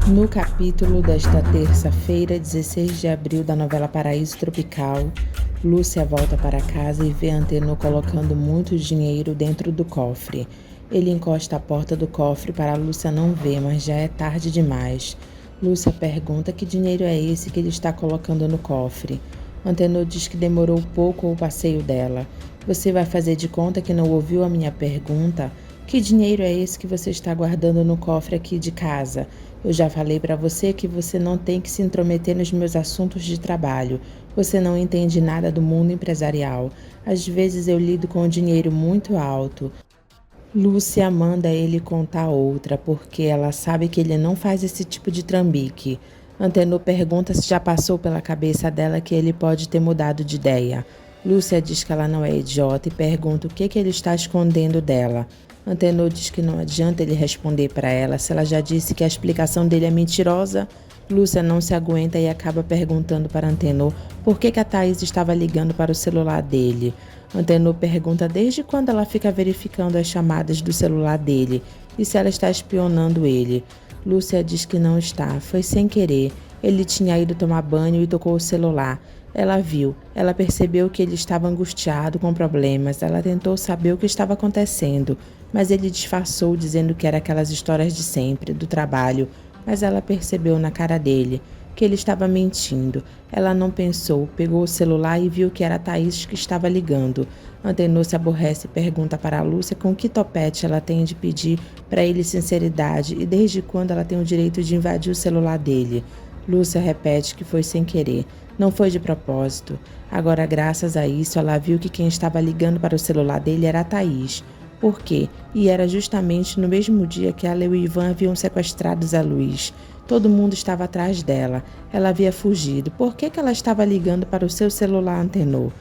No capítulo desta terça-feira, 16 de abril, da novela Paraíso Tropical, Lúcia volta para casa e vê Antenor colocando muito dinheiro dentro do cofre. Ele encosta a porta do cofre para Lúcia não ver, mas já é tarde demais. Lúcia pergunta que dinheiro é esse que ele está colocando no cofre. Antenor diz que demorou pouco o passeio dela. Você vai fazer de conta que não ouviu a minha pergunta? Que dinheiro é esse que você está guardando no cofre aqui de casa? Eu já falei para você que você não tem que se intrometer nos meus assuntos de trabalho. Você não entende nada do mundo empresarial. Às vezes eu lido com dinheiro muito alto. Lúcia manda ele contar outra, porque ela sabe que ele não faz esse tipo de trambique. Antenor pergunta se já passou pela cabeça dela que ele pode ter mudado de ideia. Lúcia diz que ela não é idiota e pergunta o que ele está escondendo dela. Antenor diz que não adianta ele responder para ela se ela já disse que a explicação dele é mentirosa. Lúcia não se aguenta e acaba perguntando para Antenor por que a Thaís estava ligando para o celular dele. Antenor pergunta desde quando ela fica verificando as chamadas do celular dele e se ela está espionando ele. Lúcia diz que não está, foi sem querer. Ele tinha ido tomar banho e tocou o celular. Ela viu, ela percebeu que ele estava angustiado com problemas. Ela tentou saber o que estava acontecendo, mas ele disfarçou dizendo que era aquelas histórias de sempre, do trabalho. Mas ela percebeu na cara dele que ele estava mentindo. Ela não pensou, pegou o celular e viu que era a Thaís que estava ligando. Antenor se aborrece e pergunta para a Lúcia com que topete ela tem de pedir para ele sinceridade e desde quando ela tem o direito de invadir o celular dele. Lúcia repete que foi sem querer, não foi de propósito. Agora, graças a isso, ela viu que quem estava ligando para o celular dele era a Thaís. Por quê? E era justamente no mesmo dia que ela e o Ivan haviam sequestrado Zé Luiz. Todo mundo estava atrás dela. Ela havia fugido. Por que ela estava ligando para o seu celular, Antenor?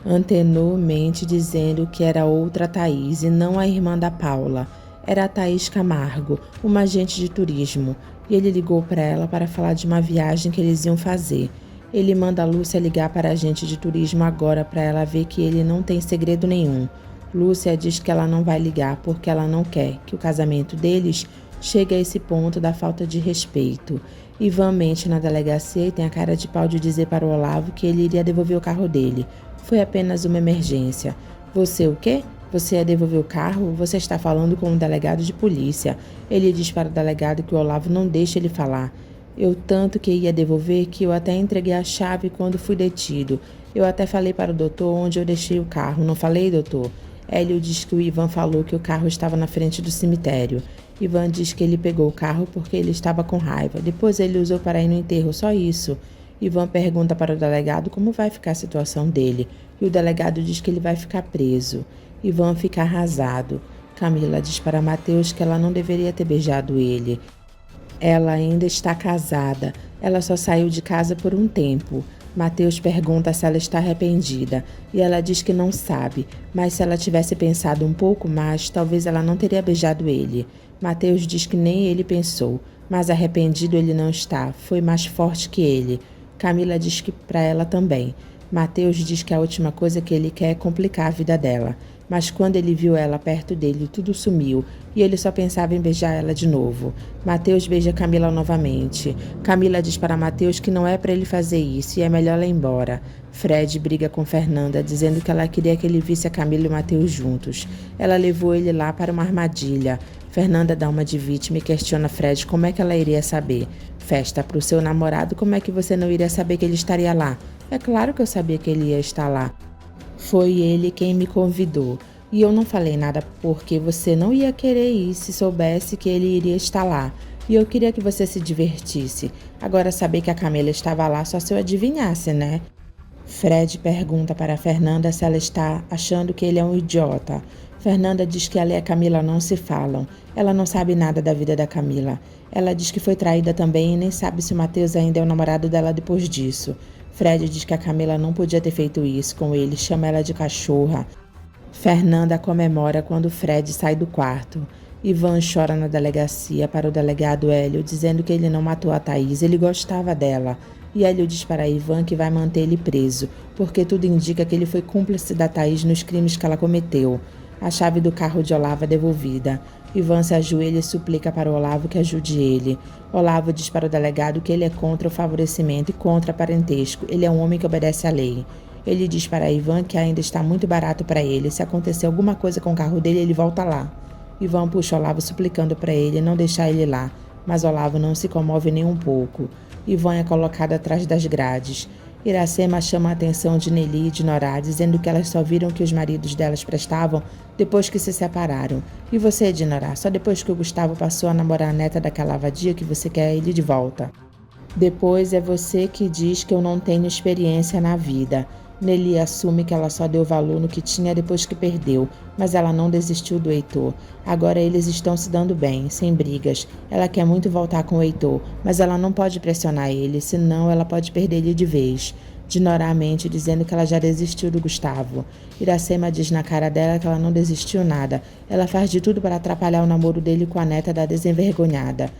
Antenor mente dizendo que era outra Thaís e não a irmã da Paula. Era a Thaís Camargo, uma agente de turismo, e ele ligou para ela para falar de uma viagem que eles iam fazer. Ele manda a Lúcia ligar para a agente de turismo agora para ela ver que ele não tem segredo nenhum. Lúcia diz que ela não vai ligar porque ela não quer que o casamento deles chegue a esse ponto da falta de respeito. Ivan mente na delegacia e tem a cara de pau de dizer para o Olavo que ele iria devolver o carro dele. Foi apenas uma emergência. Você o quê? Você ia devolver o carro? Você está falando com um delegado de polícia. Ele diz para o delegado que o Olavo não deixa ele falar. Eu tanto que ia devolver que eu até entreguei a chave quando fui detido. Eu até falei para o doutor onde eu deixei o carro. Não falei, doutor? Hélio diz que o Ivan falou que o carro estava na frente do cemitério. Ivan diz que ele pegou o carro porque ele estava com raiva. Depois ele usou para ir no enterro, só isso. Ivan pergunta para o delegado como vai ficar a situação dele. E o delegado diz que ele vai ficar preso. Ivan fica arrasado. Camila diz para Mateus que ela não deveria ter beijado ele. Ela ainda está casada. Ela só saiu de casa por um tempo. Mateus pergunta se ela está arrependida e ela diz que não sabe, mas se ela tivesse pensado um pouco mais, talvez ela não teria beijado ele. Mateus diz que nem ele pensou, mas arrependido ele não está, foi mais forte que ele. Camila diz que para ela também. Mateus diz que a última coisa que ele quer é complicar a vida dela. Mas quando ele viu ela perto dele, tudo sumiu e ele só pensava em beijar ela de novo. Mateus beija Camila novamente. Camila diz para Mateus que não é para ele fazer isso e é melhor ela ir embora. Fred briga com Fernanda, dizendo que ela queria que ele visse a Camila e o Mateus juntos. Ela levou ele lá para uma armadilha. Fernanda dá uma de vítima e questiona Fred como é que ela iria saber. Festa para o seu namorado, como é que você não iria saber que ele estaria lá? É claro que eu sabia que ele ia estar lá. Foi ele quem me convidou. E eu não falei nada porque você não ia querer ir se soubesse que ele iria estar lá. E eu queria que você se divertisse. Agora saber que a Camila estava lá só se eu adivinhasse, né? Fred pergunta para Fernanda se ela está achando que ele é um idiota. Fernanda diz que ela e a Camila não se falam. Ela não sabe nada da vida da Camila. Ela diz que foi traída também e nem sabe se o Mateus ainda é o namorado dela depois disso. Fred diz que a Camila não podia ter feito isso com ele, chama ela de cachorra. Fernanda comemora quando Fred sai do quarto. Ivan chora na delegacia para o delegado Hélio, dizendo que ele não matou a Thaís, ele gostava dela. E Hélio diz para Ivan que vai manter ele preso, porque tudo indica que ele foi cúmplice da Thaís nos crimes que ela cometeu. A chave do carro de Olavo é devolvida. Ivan se ajoelha e suplica para Olavo que ajude ele. Olavo diz para o delegado que ele é contra o favorecimento e contra parentesco. Ele é um homem que obedece à lei. Ele diz para Ivan que ainda está muito barato para ele. Se acontecer alguma coisa com o carro dele, ele volta lá. Ivan puxa Olavo suplicando para ele não deixar ele lá, mas Olavo não se comove nem um pouco. Ivan é colocado atrás das grades. Iracema chama a atenção de Nelly e de Norá, dizendo que elas só viram que os maridos delas prestavam depois que se separaram. E você, Dinorá, só depois que o Gustavo passou a namorar a neta daquela vadia que você quer ele de volta. Depois é você que diz que eu não tenho experiência na vida. Nelly assume que ela só deu valor no que tinha depois que perdeu, mas ela não desistiu do Heitor. Agora eles estão se dando bem, sem brigas. Ela quer muito voltar com o Heitor, mas ela não pode pressionar ele, senão ela pode perder ele de vez. Dinorá mente, dizendo que ela já desistiu do Gustavo. Iracema diz na cara dela que ela não desistiu nada. Ela faz de tudo para atrapalhar o namoro dele com a neta da desenvergonhada.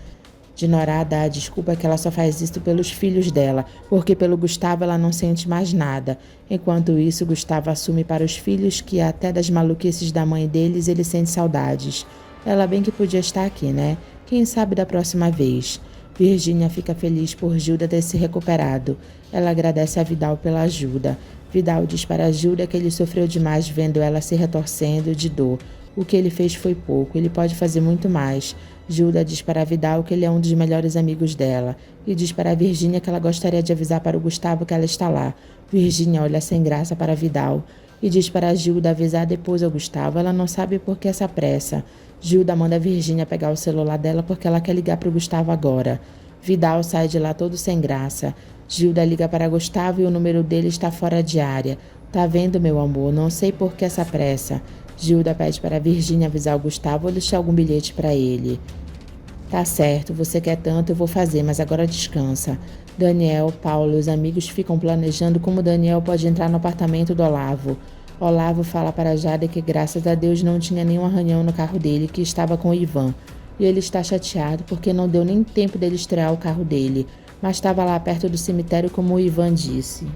Dinorá dá a desculpa que ela só faz isso pelos filhos dela, porque pelo Gustavo ela não sente mais nada. Enquanto isso, Gustavo assume para os filhos que até das maluquices da mãe deles ele sente saudades. Ela bem que podia estar aqui, né? Quem sabe da próxima vez. Virgínia fica feliz por Gilda ter se recuperado. Ela agradece a Vidal pela ajuda. Vidal diz para Gilda que ele sofreu demais vendo ela se retorcendo de dor. O que ele fez foi pouco, ele pode fazer muito mais. Gilda diz para Vidal que ele é um dos melhores amigos dela e diz para Virgínia que ela gostaria de avisar para o Gustavo que ela está lá. Virgínia olha sem graça para Vidal e diz para Gilda avisar depois ao Gustavo. Ela não sabe por que essa pressa. Gilda manda Virgínia pegar o celular dela porque ela quer ligar para o Gustavo agora. Vidal sai de lá todo sem graça. Gilda liga para Gustavo e o número dele está fora de área. Tá vendo, meu amor? Não sei por que essa pressa. Gilda pede para Virgínia avisar o Gustavo ou deixar algum bilhete para ele. Tá certo, você quer tanto, eu vou fazer, mas agora descansa. Daniel, Paulo e os amigos ficam planejando como Daniel pode entrar no apartamento do Olavo. Olavo fala para Jade que graças a Deus não tinha nenhum arranhão no carro dele, que estava com o Ivan. E ele está chateado porque não deu nem tempo dele estrear o carro dele, mas estava lá perto do cemitério como o Ivan disse.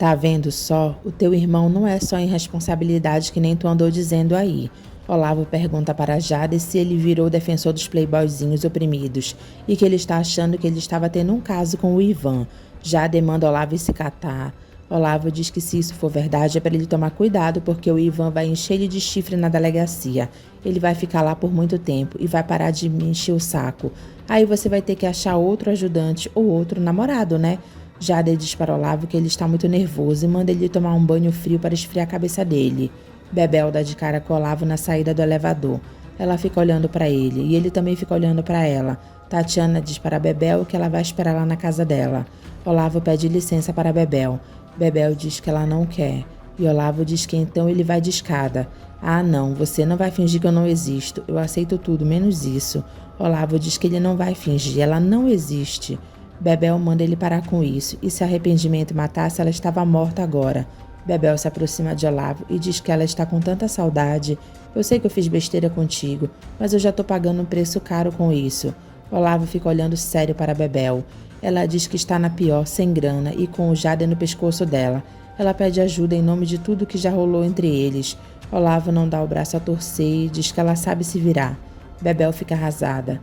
Tá vendo só? O teu irmão não é só irresponsabilidade que nem tu andou dizendo aí. Olavo pergunta para Jade se ele virou defensor dos playboyzinhos oprimidos e que ele está achando que ele estava tendo um caso com o Ivan. Jade manda Olavo se catar. Olavo diz que se isso for verdade é para ele tomar cuidado porque o Ivan vai encher ele de chifre na delegacia. Ele vai ficar lá por muito tempo e vai parar de me encher o saco. Aí você vai ter que achar outro ajudante ou outro namorado, né? Jade diz para Olavo que ele está muito nervoso e manda ele tomar um banho frio para esfriar a cabeça dele. Bebel dá de cara com Olavo na saída do elevador. Ela fica olhando para ele e ele também fica olhando para ela. Tatiana diz para Bebel que ela vai esperar lá na casa dela. Olavo pede licença para Bebel. Bebel diz que ela não quer. E Olavo diz que então ele vai de escada. Ah, não, você não vai fingir que eu não existo. Eu aceito tudo, menos isso. Olavo diz que ele não vai fingir, ela não existe. Bebel manda ele parar com isso, e se arrependimento matasse, ela estava morta agora. Bebel se aproxima de Olavo e diz que ela está com tanta saudade. Eu sei que eu fiz besteira contigo, mas eu já estou pagando um preço caro com isso. Olavo fica olhando sério para Bebel. Ela diz que está na pior, sem grana e com o Jade no pescoço dela. Ela pede ajuda em nome de tudo que já rolou entre eles. Olavo não dá o braço a torcer e diz que ela sabe se virar. Bebel fica arrasada.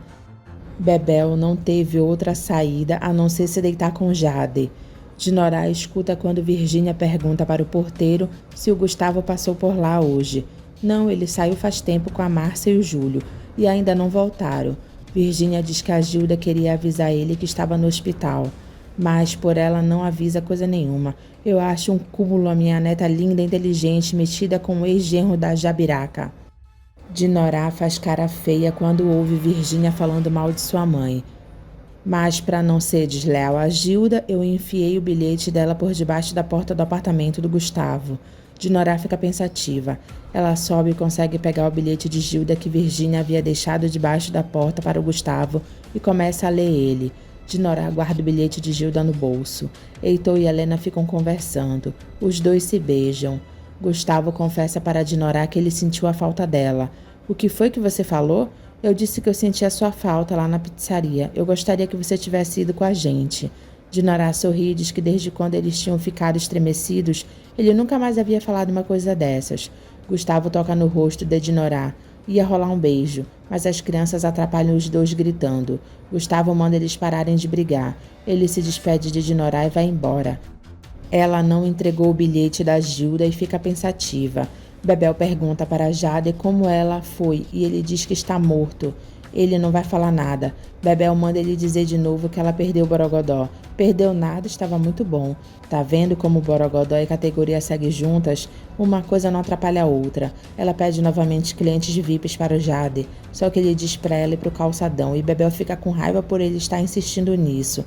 Bebel não teve outra saída a não ser se deitar com Jade. Dinorá escuta quando Virgínia pergunta para o porteiro se o Gustavo passou por lá hoje. Não, ele saiu faz tempo com a Márcia e o Júlio, e ainda não voltaram. Virgínia diz que a Gilda queria avisar ele que estava no hospital, mas por ela não avisa coisa nenhuma. Eu acho um cúmulo a minha neta linda e inteligente metida com o ex-genro da Jabiraca. Dinorá faz cara feia quando ouve Virgínia falando mal de sua mãe. Mas, para não ser desleal a Gilda, eu enfiei o bilhete dela por debaixo da porta do apartamento do Gustavo. Dinorá fica pensativa. Ela sobe e consegue pegar o bilhete de Gilda que Virgínia havia deixado debaixo da porta para o Gustavo e começa a ler ele. Dinorá guarda o bilhete de Gilda no bolso. Heitor e Helena ficam conversando. Os dois se beijam. Gustavo confessa para Dinorá que ele sentiu a falta dela. O que foi que você falou? Eu disse que eu sentia a sua falta lá na pizzaria. Eu gostaria que você tivesse ido com a gente. Dinorá sorri e diz que desde quando eles tinham ficado estremecidos, ele nunca mais havia falado uma coisa dessas. Gustavo toca no rosto de Dinorá. Ia rolar um beijo, mas as crianças atrapalham os dois gritando. Gustavo manda eles pararem de brigar. Ele se despede de Dinorah e vai embora. Ela não entregou o bilhete da Gilda e fica pensativa. Bebel pergunta para Jade como ela foi e ele diz que está morto. Ele não vai falar nada. Bebel manda ele dizer de novo que ela perdeu o Borogodó. Perdeu nada, estava muito bom. Tá vendo como o Borogodó e a categoria seguem juntas? Uma coisa não atrapalha a outra. Ela pede novamente clientes VIPs para o Jade. Só que ele diz para ela ir pro calçadão e Bebel fica com raiva por ele estar insistindo nisso.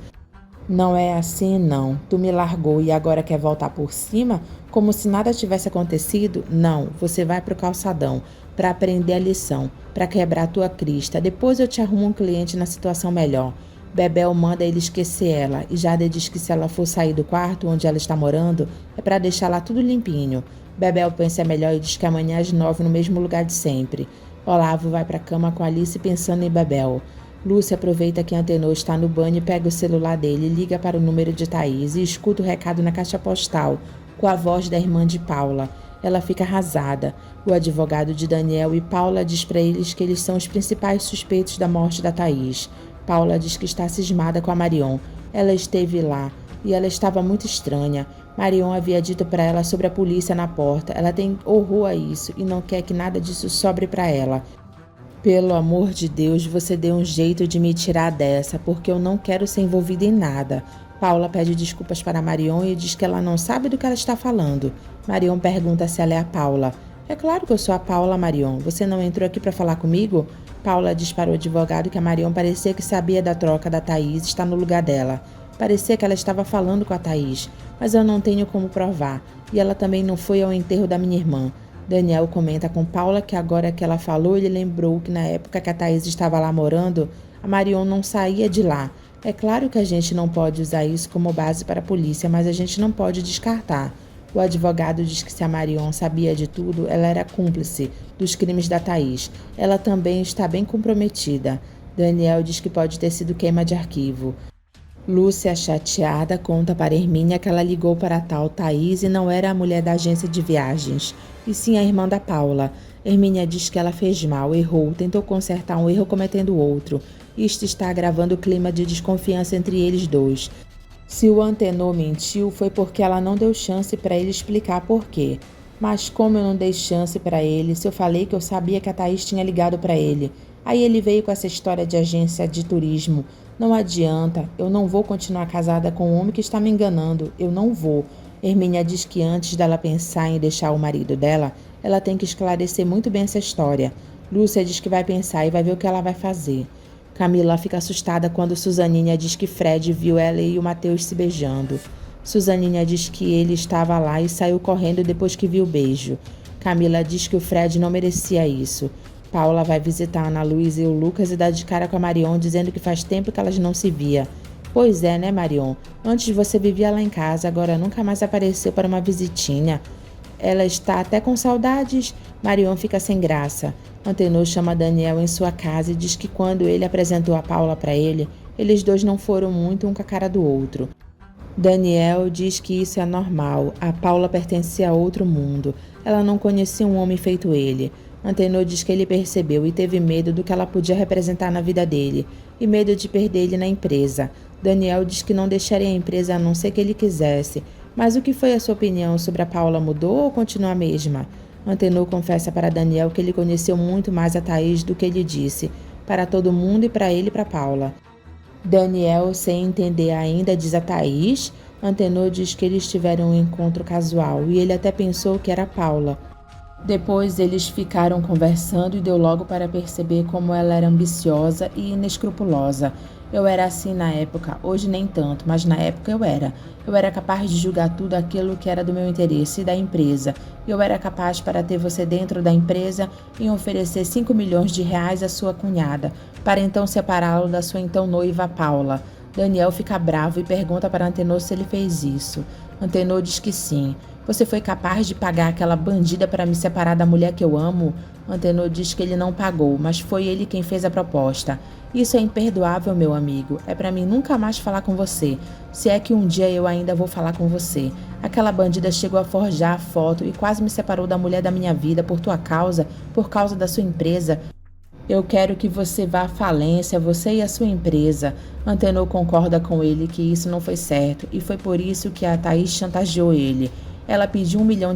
Não é assim, não. Tu me largou e agora quer voltar por cima? Como se nada tivesse acontecido? Não, você vai pro calçadão para aprender a lição, para quebrar a tua crista. Depois eu te arrumo um cliente na situação melhor. Bebel manda ele esquecer ela e Jade diz que se ela for sair do quarto onde ela está morando, é para deixar lá tudo limpinho. Bebel pensa melhor e diz que amanhã às 9 no mesmo lugar de sempre. Olavo vai para a cama com Alice pensando em Bebel. Lúcia aproveita que Antenor está no banho e pega o celular dele, liga para o número de Thaís e escuta o recado na caixa postal, com a voz da irmã de Paula. Ela fica arrasada. O advogado de Daniel e Paula diz para eles que eles são os principais suspeitos da morte da Thaís. Paula diz que está cismada com a Marion. Ela esteve lá e ela estava muito estranha. Marion havia dito para ela sobre a polícia na porta. Ela tem horror a isso e não quer que nada disso sobre para ela. Pelo amor de Deus, você dê um jeito de me tirar dessa, porque eu não quero ser envolvida em nada. Paula pede desculpas para Marion e diz que ela não sabe do que ela está falando. Marion pergunta se ela é a Paula. É claro que eu sou a Paula, Marion. Você não entrou aqui para falar comigo? Paula diz para o advogado que a Marion parecia que sabia da troca da Thaís e está no lugar dela. Parecia que ela estava falando com a Thaís, mas eu não tenho como provar. E ela também não foi ao enterro da minha irmã. Daniel comenta com Paula que agora que ela falou, ele lembrou que na época que a Thaís estava lá morando, a Marion não saía de lá. É claro que a gente não pode usar isso como base para a polícia, mas a gente não pode descartar. O advogado diz que se a Marion sabia de tudo, ela era cúmplice dos crimes da Thaís. Ela também está bem comprometida. Daniel diz que pode ter sido queima de arquivo. Lúcia, chateada, conta para Hermínia que ela ligou para a tal Thaís e não era a mulher da agência de viagens, e sim a irmã da Paula. Hermínia diz que ela fez mal, errou, tentou consertar um erro cometendo outro. Isto está agravando o clima de desconfiança entre eles dois. Se o Antenor mentiu, foi porque ela não deu chance para ele explicar por quê. Mas como eu não dei chance para ele, se eu falei que eu sabia que a Thaís tinha ligado para ele? Aí ele veio com essa história de agência de turismo. Não adianta, eu não vou continuar casada com um homem que está me enganando, eu não vou. Hermínia diz que antes dela pensar em deixar o marido dela, ela tem que esclarecer muito bem essa história. Lúcia diz que vai pensar e vai ver o que ela vai fazer. Camila fica assustada quando Suzaninha diz que Fred viu ela e o Matheus se beijando. Suzaninha diz que ele estava lá e saiu correndo depois que viu o beijo. Camila diz que o Fred não merecia isso. Paula vai visitar a Ana Luísa e o Lucas e dá de cara com a Marion, dizendo que faz tempo que elas não se via. Pois é, né, Marion? Antes você vivia lá em casa, agora nunca mais apareceu para uma visitinha. Ela está até com saudades. Marion fica sem graça. Antenor chama Daniel em sua casa e diz que quando ele apresentou a Paula para ele, eles dois não foram muito um com a cara do outro. Daniel diz que isso é normal. A Paula pertencia a outro mundo. Ela não conhecia um homem feito ele. Antenor diz que ele percebeu e teve medo do que ela podia representar na vida dele, e medo de perder ele na empresa. Daniel diz que não deixaria a empresa a não ser que ele quisesse. Mas o que foi a sua opinião sobre a Paula mudou ou continua a mesma? Antenor confessa para Daniel que ele conheceu muito mais a Thaís do que ele disse, para todo mundo e para ele e para Paula. Daniel, sem entender ainda, diz a Thaís. Antenor diz que eles tiveram um encontro casual e ele até pensou que era Paula. Depois eles ficaram conversando e deu logo para perceber como ela era ambiciosa e inescrupulosa. Eu era assim na época, hoje nem tanto, mas na época eu era. Eu era capaz de julgar tudo aquilo que era do meu interesse e da empresa. Eu era capaz para ter você dentro da empresa e oferecer 5 milhões de reais à sua cunhada, para então separá-lo da sua então noiva Paula. Daniel fica bravo e pergunta para Antenor se ele fez isso. Antenor diz que sim. Você foi capaz de pagar aquela bandida para me separar da mulher que eu amo? Antenor diz que ele não pagou, mas foi ele quem fez a proposta. Isso é imperdoável, meu amigo. É para mim nunca mais falar com você. Se é que um dia eu ainda vou falar com você. Aquela bandida chegou a forjar a foto e quase me separou da mulher da minha vida por tua causa, por causa da sua empresa. Eu quero que você vá à falência, você e a sua empresa. Antenor concorda com ele que isso não foi certo e foi por isso que a Thaís chantageou ele. Ela pediu $1 milhão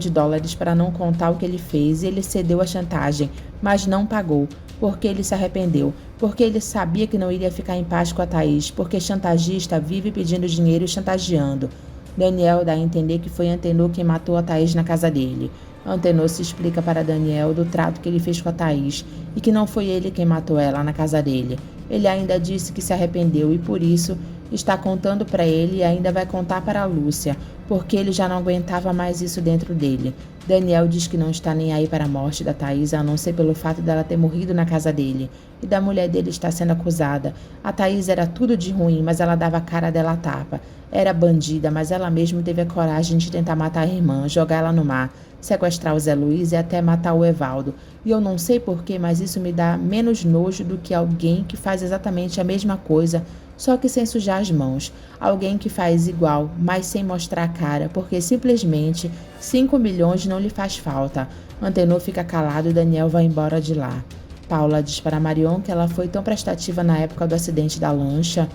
para não contar o que ele fez e ele cedeu à chantagem, mas não pagou, porque ele se arrependeu, porque ele sabia que não iria ficar em paz com a Thaís, porque chantagista vive pedindo dinheiro e chantageando. Daniel dá a entender que foi Antenor quem matou a Thaís na casa dele. Antenor se explica para Daniel do trato que ele fez com a Thaís e que não foi ele quem matou ela na casa dele. Ele ainda disse que se arrependeu e por isso está contando para ele e ainda vai contar para a Lúcia, porque ele já não aguentava mais isso dentro dele. Daniel diz que não está nem aí para a morte da Thaís, a não ser pelo fato dela ter morrido na casa dele e da mulher dele estar sendo acusada. A Thaís era tudo de ruim, mas ela dava a cara dela a tapa. Era bandida, mas ela mesma teve a coragem de tentar matar a irmã, jogar ela no mar, sequestrar o Zé Luiz e até matar o Evaldo. E eu não sei porquê, mas isso me dá menos nojo do que alguém que faz exatamente a mesma coisa, só que sem sujar as mãos. Alguém que faz igual, mas sem mostrar a cara, porque simplesmente 5 milhões não lhe faz falta. Antenor fica calado e Daniel vai embora de lá. Paula diz para Marion que ela foi tão prestativa na época do acidente da lancha,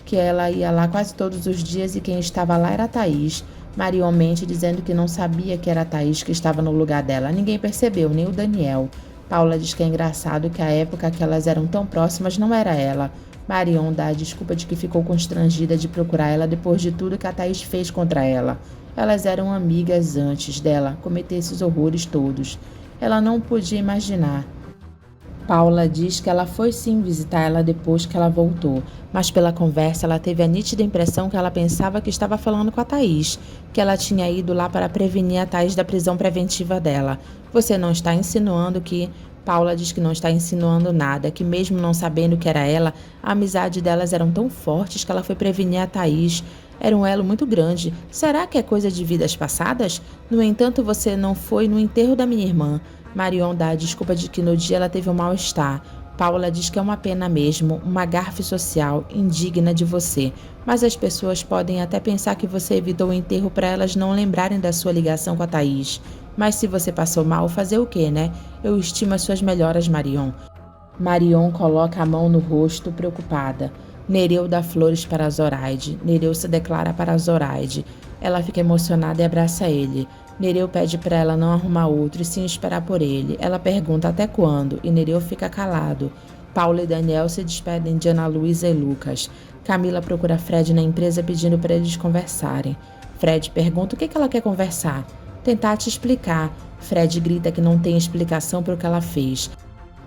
que ela ia lá quase todos os dias e quem estava lá era a Thaís. Marion mente dizendo que não sabia que era a Thaís que estava no lugar dela. Ninguém percebeu, nem o Daniel. Paula diz que é engraçado que a época que elas eram tão próximas não era ela. Marion dá a desculpa de que ficou constrangida de procurar ela depois de tudo que a Thaís fez contra ela. Elas eram amigas antes dela cometer esses horrores todos. Ela não podia imaginar. Paula diz que ela foi sim visitar ela depois que ela voltou, mas pela conversa ela teve a nítida impressão que ela pensava que estava falando com a Thaís, que ela tinha ido lá para prevenir a Thaís da prisão preventiva dela. Você não está insinuando que... Paula diz que não está insinuando nada, que mesmo não sabendo que era ela, a amizade delas eram tão fortes que ela foi prevenir a Thaís. Era um elo muito grande. Será que é coisa de vidas passadas? No entanto, você não foi no enterro da minha irmã. Marion dá a desculpa de que no dia ela teve um mal-estar. Paula diz que é uma pena mesmo, uma gafe social, indigna de você. Mas as pessoas podem até pensar que você evitou o enterro para elas não lembrarem da sua ligação com a Thaís. Mas se você passou mal, fazer o quê, né? Eu estimo as suas melhoras, Marion. Marion coloca a mão no rosto, preocupada. Nereu dá flores para Zoraide. Nereu se declara para Zoraide. Ela fica emocionada e abraça ele. Nereu pede para ela não arrumar outro e sim esperar por ele. Ela pergunta até quando, e Nereu fica calado. Paula e Daniel se despedem de Ana Luísa e Lucas. Camila procura Fred na empresa pedindo para eles conversarem. Fred pergunta o que ela quer conversar. Tentar te explicar. Fred grita que não tem explicação para o que ela fez.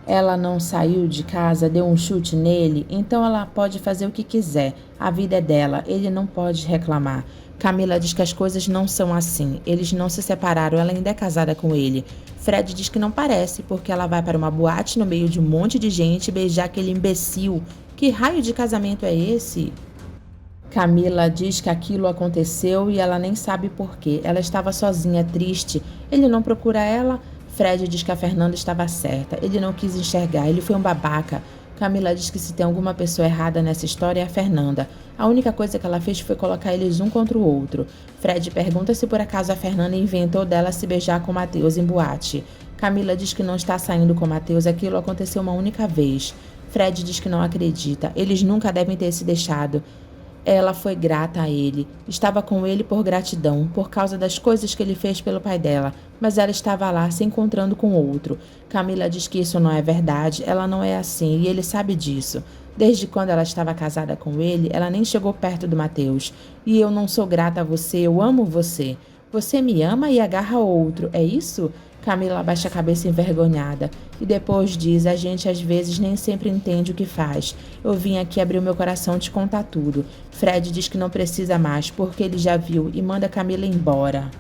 Ela não saiu de casa, deu um chute nele, então ela pode fazer o que quiser. A vida é dela, ele não pode reclamar. Camila diz que as coisas não são assim. Eles não se separaram, ela ainda é casada com ele. Fred diz que não parece, porque ela vai para uma boate no meio de um monte de gente beijar aquele imbecil. Que raio de casamento é esse? Camila diz que aquilo aconteceu e ela nem sabe por quê. Ela estava sozinha, triste. Ele não procura ela. Fred diz que a Fernanda estava certa. Ele não quis enxergar. Ele foi um babaca. Camila diz que se tem alguma pessoa errada nessa história é a Fernanda. A única coisa que ela fez foi colocar eles um contra o outro. Fred pergunta se por acaso a Fernanda inventou dela se beijar com Matheus em boate. Camila diz que não está saindo com Matheus. Aquilo aconteceu uma única vez. Fred diz que não acredita. Eles nunca devem ter se deixado. Ela foi grata a ele. Estava com ele por gratidão, por causa das coisas que ele fez pelo pai dela. Mas ela estava lá se encontrando com outro. Camila diz que isso não é verdade, ela não é assim e ele sabe disso. Desde quando ela estava casada com ele, ela nem chegou perto do Matheus. E eu não sou grata a você, eu amo você. Você me ama e agarra outro, é isso? Camila abaixa a cabeça envergonhada e depois diz, a gente às vezes nem sempre entende o que faz. Eu vim aqui abrir o meu coração e te contar tudo. Fred diz que não precisa mais porque ele já viu e manda Camila embora.